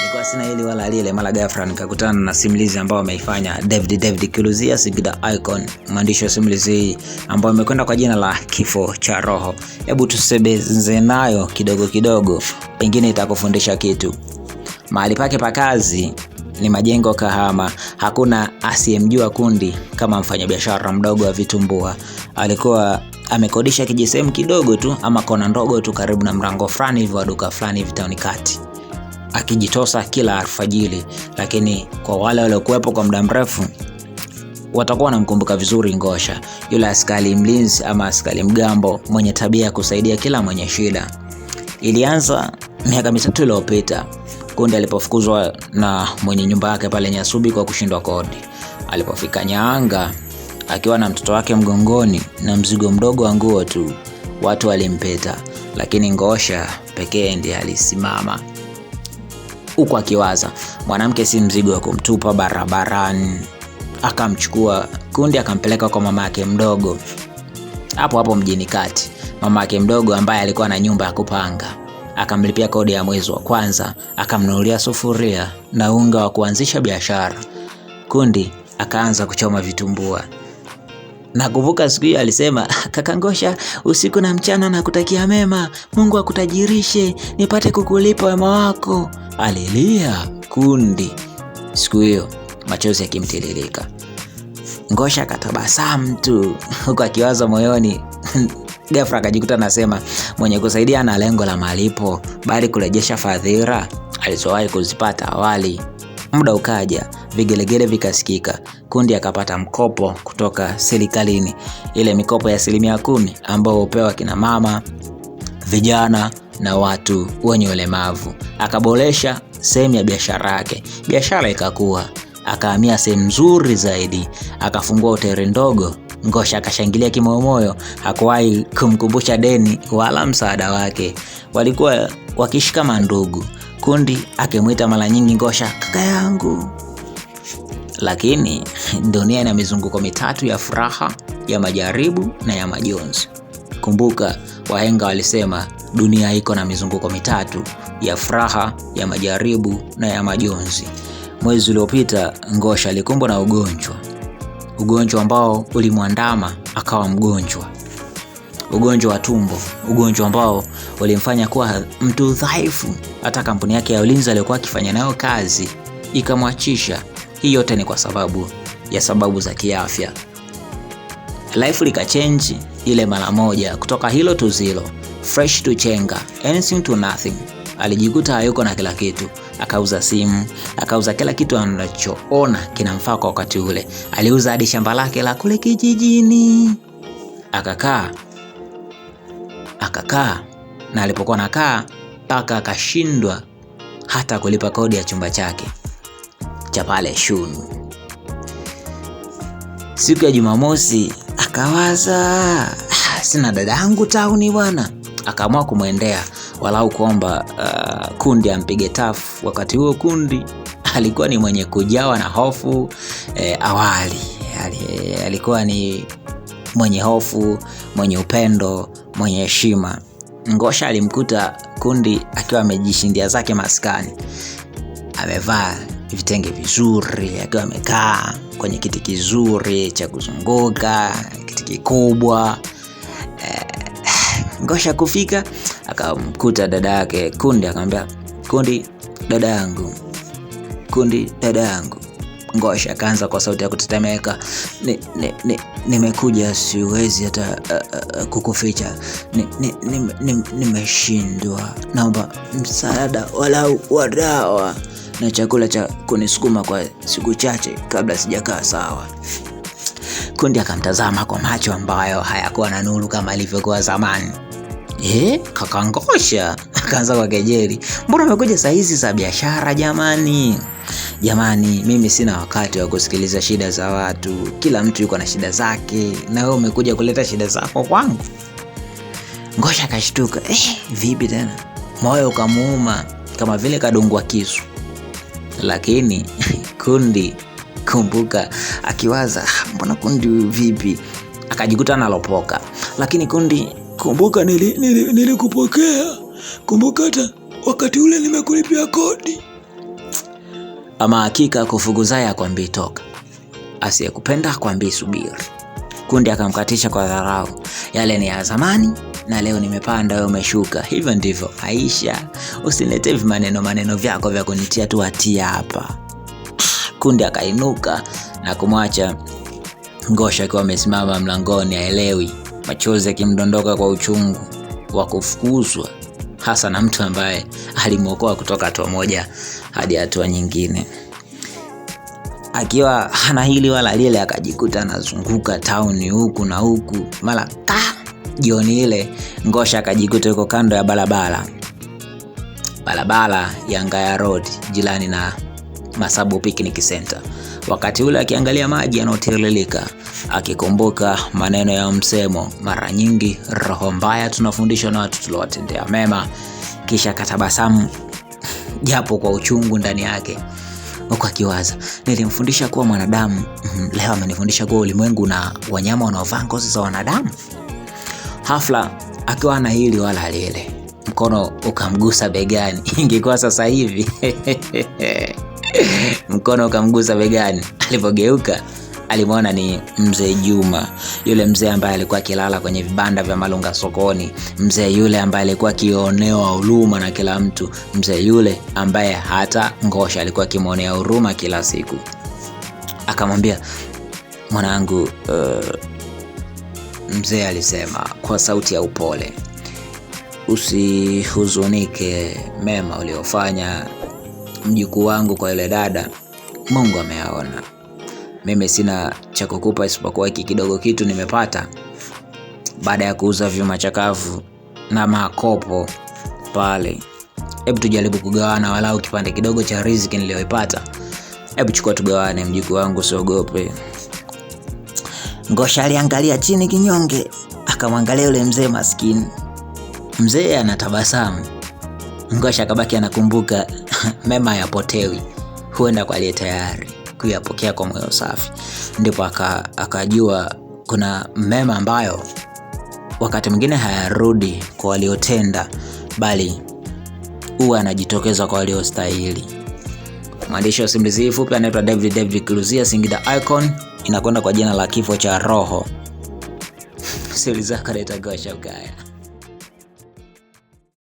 Nilikuwa sina hili wala lile, mara ghafla nikakutana na simulizi ambayo ameifanya David Kiluzia Singida Icon, mwandishi wa simulizi hii ambayo imekwenda kwa jina la Kifo cha Roho. Hebu tusebeze nayo kidogo kidogo, pengine itakufundisha kitu. Mahali pake pa kazi ni Majengo, Kahama. Hakuna asiyemjua Kundi kama mfanyabiashara mdogo wa vitumbua. Alikuwa amekodisha kijisehemu kidogo tu ama kona ndogo tu karibu na mlango fulani hivi wa duka fulani hivi town kati, akijitosa kila alfajiri. Lakini kwa wale waliokuwepo kwa muda mrefu watakuwa wanamkumbuka vizuri Ngosha, yule askari mlinzi ama askari mgambo mwenye tabia ya kusaidia kila mwenye shida. Ilianza miaka 3 iliyopita, Kundi alipofukuzwa na mwenye nyumba yake pale Nyasubi kwa kushindwa kodi. Alipofika Nyaanga akiwa na mtoto wake mgongoni na mzigo mdogo wa nguo tu, watu walimpeta, lakini Ngosha pekee ndiye alisimama, huku akiwaza mwanamke si mzigo wa kumtupa barabarani. Akamchukua Kundi akampeleka kwa mama yake mdogo hapo mjini kati. Mama yake mdogo ambaye alikuwa na nyumba ya kupanga, akamlipia kodi ya mwezi wa kwanza, akamnunulia sufuria na unga wa kuanzisha biashara. Kundi akaanza kuchoma vitumbua. Na kuvuka siku hiyo alisema, kaka Ngosha, usiku na mchana na kutakia mema, Mungu akutajirishe, nipate kukulipa wema wako. Alilia Kundi siku hiyo, machozi yakimtiririka. Ngosha akatabasamu tu huko akiwaza moyoni. Ghafla akajikuta anasema, mwenye kusaidia na lengo la malipo, bali kurejesha fadhila alizowahi kuzipata awali. Muda ukaja, vigelegele vikasikika. Kundi akapata mkopo kutoka serikalini, ile mikopo ya 10% ambao hupewa kina mama, vijana na watu wenye ulemavu. Akaboresha sehemu ya biashara yake, biashara ikakua. Akahamia sehemu nzuri zaidi, akafungua hoteli ndogo. Ngosha akashangilia kimoyomoyo, hakuwahi kumkumbusha deni wala msaada wake. Walikuwa wakishikama ndugu. Kundi akimwita mara nyingi Ngosha kaka yangu. Lakini dunia ina mizunguko mitatu ya furaha, ya majaribu na ya majonzi. Kumbuka, wahenga walisema dunia iko na mizunguko mitatu ya furaha, ya majaribu na ya majonzi. Mwezi uliopita Ngosha alikumbwa na ugonjwa ambao ulimwandama akawa mgonjwa. Ugonjwa wa tumbo, ugonjwa ambao ulimfanya kuwa mtu dhaifu. Hata kampuni yake ya ulinzi aliyokuwa akifanya nayo kazi ikamwachisha. Hii yote ni kwa sababu za kiafya. Life likachange ile mara moja, kutoka hilo to zero, fresh to chenga, anything to nothing. Alijikuta hayuko na kila kitu. Akauza simu, akauza kila kitu anachoona kinamfaa kwa wakati ule. Aliuza hadi shamba lake la kule kijijini. Akakaa na alipokuwa nakaa paka akashindwa hata kulipa kodi ya chumba chake cha pale Shunu. Siku ya Jumamosi akawaza, sina dada yangu tauni bwana. Akaamua kumwendea walau kuomba Kundi ampige tafu. Wakati huo Kundi alikuwa ni mwenye kujawa na hofu awali. Alikuwa ni mwenye hofu, mwenye upendo, mwenye heshima. Ngosha alimkuta Kundi akiwa amejishindia zake maskani. Amevaa vitenge vizuri, akiwa amekaa kwenye kiti kizuri cha kuzunguka, kiti kikubwa. Ngosha kufika akamkuta dada yake Kundi, akamwambia, Kundi dada yangu, Kundi dada yangu. Ngosha akaanza kwa sauti ya kutetemeka, nimekuja, siwezi hata kukuficha, nimeshindwa, naomba msaada walau wa dawa na chakula cha kunisukuma kwa siku chache kabla sijakaa sawa. Kundi akamtazama kwa macho ambayo hayakuwa na nuru kama ilivyokuwa zamani. Kaka Ngosha, akaanza kwa kejeli, mbona umekuja saa hizi za biashara jamani? Jamani, mimi sina wakati wa kusikiliza shida za watu. Kila mtu yuko na shida zake, na wewe umekuja kuleta shida zako kwangu? Ngosha akashtuka. Vipi tena? Moyo ukamuuma kama vile kadungwa kisu. Lakini Kundi, kumbuka, akiwaza, mbona Kundi vipi? Akajikuta analopoka. Lakini Kundi, kumbuka nilikupokea. Kumbuka hata wakati ule nimekulipia kodi. Ama hakika kufukuzaye akwambii toka, asiyekupenda akwambii subiri. Kundi akamkatisha kwa dharau. Yale ni ya zamani na leo nimepanda wewe umeshuka. Hivyo ndivyo Aisha, usinilete maneno vyako vya kunitia tu hatia hapa. Kundi akainuka na kumwacha Ngosha akiwa amesimama mlangoni aelewi, machozi yakimdondoka kwa uchungu wa kufukuzwa, hasa na mtu ambaye alimuokoa kutoka hatua moja hadi hatua nyingine. Akiwa hana hili wala lile, akajikuta anazunguka town huku na huku. Mara jioni ile Ngosha akajikuta yuko kando ya barabara ya Ngaya Road jirani na Masabu Picnic Center. Wakati ule akiangalia maji yanayotiririka, akikumbuka maneno ya msemo, mara nyingi roho mbaya tunafundishwa na watu tuliowatendea mema. Kisha katabasamu japo kwa uchungu ndani yake, huko akiwaza, nilimfundisha kuwa mwanadamu, leo amenifundisha kuwa ulimwengu na wanyama wanaovaa ngozi za wanadamu. Hafla akiwa na hili wala lile, mkono ukamgusa begani. Ingekuwa sasa hivi mkono ukamgusa begani. Alipogeuka alimwona ni mzee Juma, yule mzee ambaye alikuwa akilala kwenye vibanda vya malunga sokoni, mzee yule ambaye alikuwa akionewa huruma na kila mtu, mzee yule ambaye hata Ngosha alikuwa akimwonea huruma kila siku. Akamwambia, mwanangu, mzee alisema kwa sauti ya upole, usihuzunike, mema uliofanya mjukuu wangu kwa yule dada Mungu ameyaona. Mimi sina cha kukupa isipokuwa hiki kidogo kitu nimepata baada ya kuuza vyuma chakavu na makopo pale. Hebu tujaribu kugawana walau kipande kidogo cha riziki niliyoipata. Hebu chukua tugawane mjukuu wangu, usiogope. Ngosha aliangalia chini kinyonge, akamwangalia yule mzee maskini. Mzee anatabasamu. Ngosha akabaki anakumbuka mema yapotewi, huenda kwa aliye tayari kuyapokea kwa moyo safi. Ndipo akajua kuna mema ambayo wakati mwingine hayarudi kwa waliotenda, bali huwa anajitokeza kwa waliostahili. Mwandishi wa simulizi fupi anaitwa David Kiluzia, Singida Icon, inakwenda kwa jina la Kifo cha Roho. Sikiliza Kareta Ngosha Ukaya.